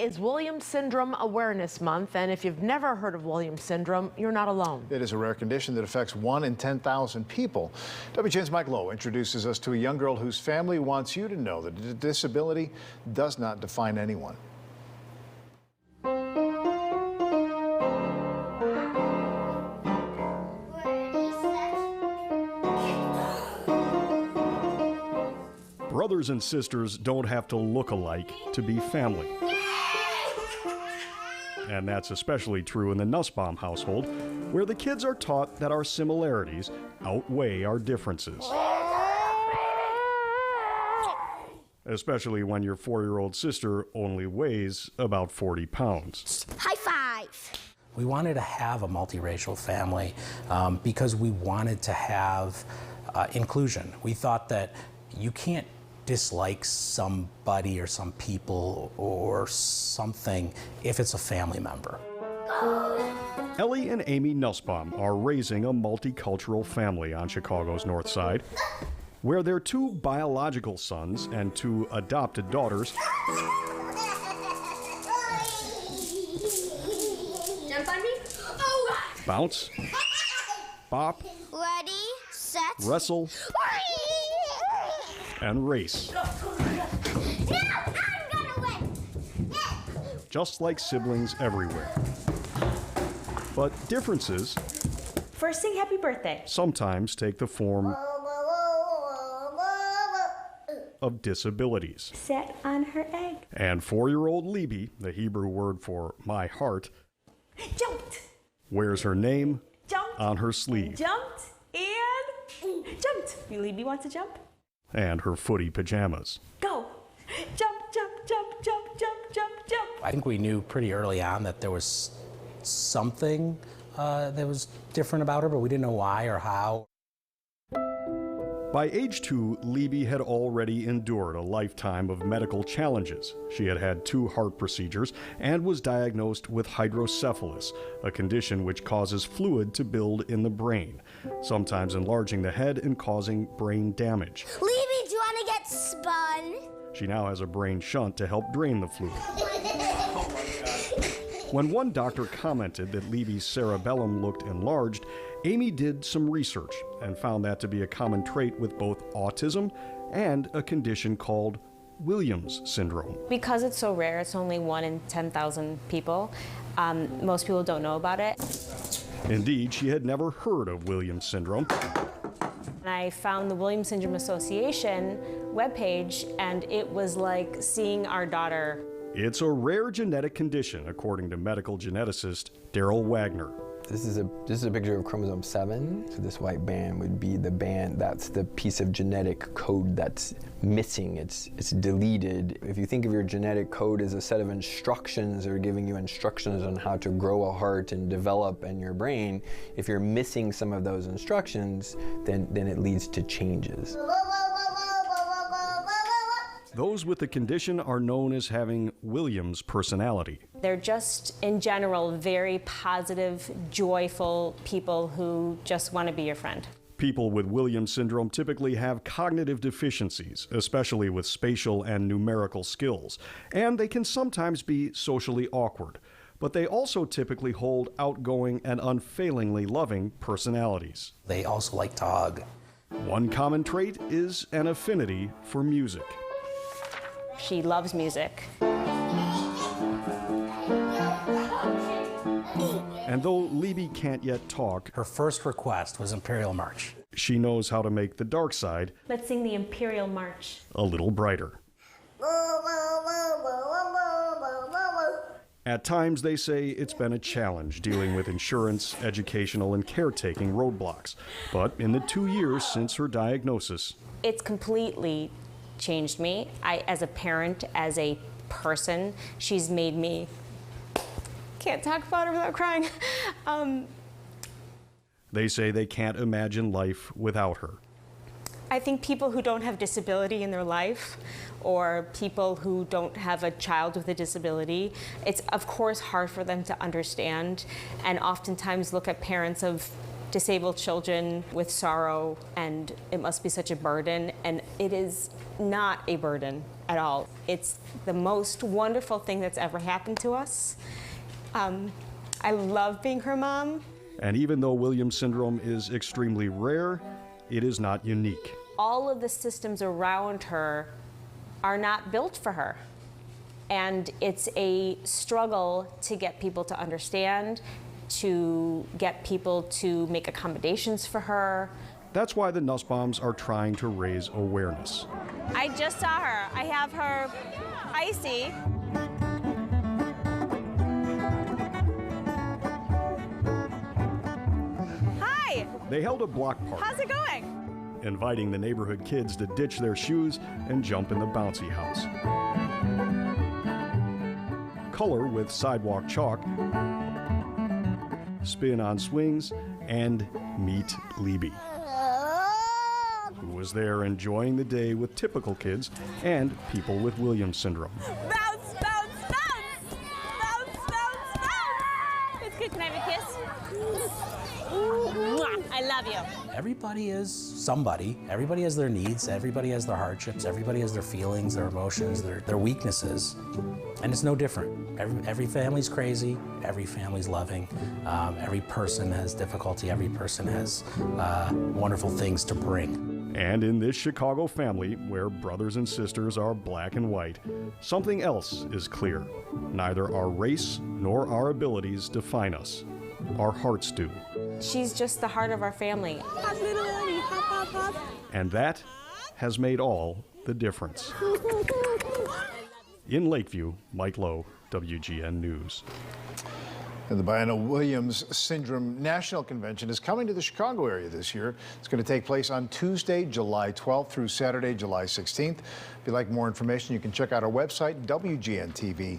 is Williams Syndrome Awareness Month, and if you've never heard of Williams Syndrome, you're not alone. It is a rare condition that affects 1 in 10,000 people. WGN's Mike Lowe introduces us to a young girl whose family wants you to know that a disability does not define anyone. Brothers and sisters don't have to look alike to be family. And that's especially true in the Nussbaum household, where the kids are taught that our similarities outweigh our differences. Especially when your 4-year-old sister only weighs about 40 pounds. High five! We wanted to have a multiracial family because we wanted to have inclusion. We thought that you can't dislike somebody or some people or something if it's a family member. Ellie and Amy Nussbaum are raising a multicultural family on Chicago's North Side, where their 2 biological sons and 2 adopted daughters Jump on me. Oh! bounce, bop, Ready, set, wrestle, and race. No, I'm gonna win. Just like siblings everywhere. But differences First, sing happy birthday. sometimes take the form of disabilities. Sat on her egg. And 4-year-old Libby, the Hebrew word for my heart, Jumped. wears her name Jumped. on her sleeve Jumped. And jumped. You Libby wants to jump? and her footy pajamas. Go. Jump, jump, jump, jump, jump, jump, jump. I think we knew pretty early on that there was something that was different about her, but we didn't know why or how. By age 2, Libby had already endured a lifetime of medical challenges. She had had 2 heart procedures and was diagnosed with hydrocephalus, a condition which causes fluid to build in the brain, sometimes enlarging the head and causing brain damage. Libby, do you want to get spun? She now has a brain shunt to help drain the fluid. When one doctor commented that Libby's cerebellum looked enlarged, Amy did some research and found that to be a common trait with both autism and a condition called Williams syndrome. Because it's so rare, it's only 1 in 10,000 people, most people don't know about it. Indeed, she had never heard of Williams syndrome. And I found the Williams Syndrome Association webpage, and it was like seeing our daughter. It's a rare genetic condition, according to medical geneticist Daryl Wagner. This is a picture of chromosome 7. So this white band would be the band, that's the piece of genetic code that's missing. It's deleted. If you think of your genetic code as a set of instructions that are giving you instructions on how to grow a heart and develop in your brain, if you're missing some of those instructions, then it leads to changes. Those with the condition are known as having Williams personality. They're just, in general, very positive, joyful people who just want to be your friend. People with Williams syndrome typically have cognitive deficiencies, especially with spatial and numerical skills, and they can sometimes be socially awkward. But they also typically hold outgoing and unfailingly loving personalities. They also like to hug. One common trait is an affinity for music. She loves music. And though Libby can't yet talk, Her first request was Imperial March. she knows how to make the dark side Let's sing the Imperial March. a little brighter. At times, they say it's been a challenge dealing with insurance, educational, and caretaking roadblocks. But in the 2 years since her diagnosis, It's completely changed me. As a parent, as a person, she's made me, can't talk about her without crying. they say they can't imagine life without her. I think people who don't have disability in their life, or people who don't have a child with a disability, it's of course hard for them to understand, and oftentimes look at parents of disabled children with sorrow, and it must be such a burden, and it is not a burden at all. It's the most wonderful thing that's ever happened to us. I love being her mom. And even though Williams syndrome is extremely rare, it is not unique. All of the systems around her are not built for her. And it's a struggle to get people to understand, to get people to make accommodations for her. That's why the Nussbaums are trying to raise awareness. I just saw her. I have her icy. Hi, They held a block party, how's it going? inviting the neighborhood kids to ditch their shoes and jump in the bouncy house. Color with sidewalk chalk, spin on swings, and meet Libby, who was there enjoying the day with typical kids and people with Williams syndrome. Bounce, bounce, bounce! Bounce, bounce, bounce! It's good. Can I have a kiss? Mwah. I love you. Everybody is somebody. Everybody has their needs. Everybody has their hardships. Everybody has their feelings, their emotions, their weaknesses. And it's no different. Every family's crazy. Every family's loving. Every person has difficulty. Every person has wonderful things to bring. And in this Chicago family, where brothers and sisters are black and white, something else is clear. Neither our race nor our abilities define us. Our hearts do. She's just the heart of our family. And that has made all the difference. In Lakeview, Mike Lowe, WGN News. And the Biano-Williams Syndrome National Convention is coming to the Chicago area this year. It's going to take place on Tuesday, July 12th through Saturday, July 16th. If you'd like more information, you can check out our website, WGNTV.com.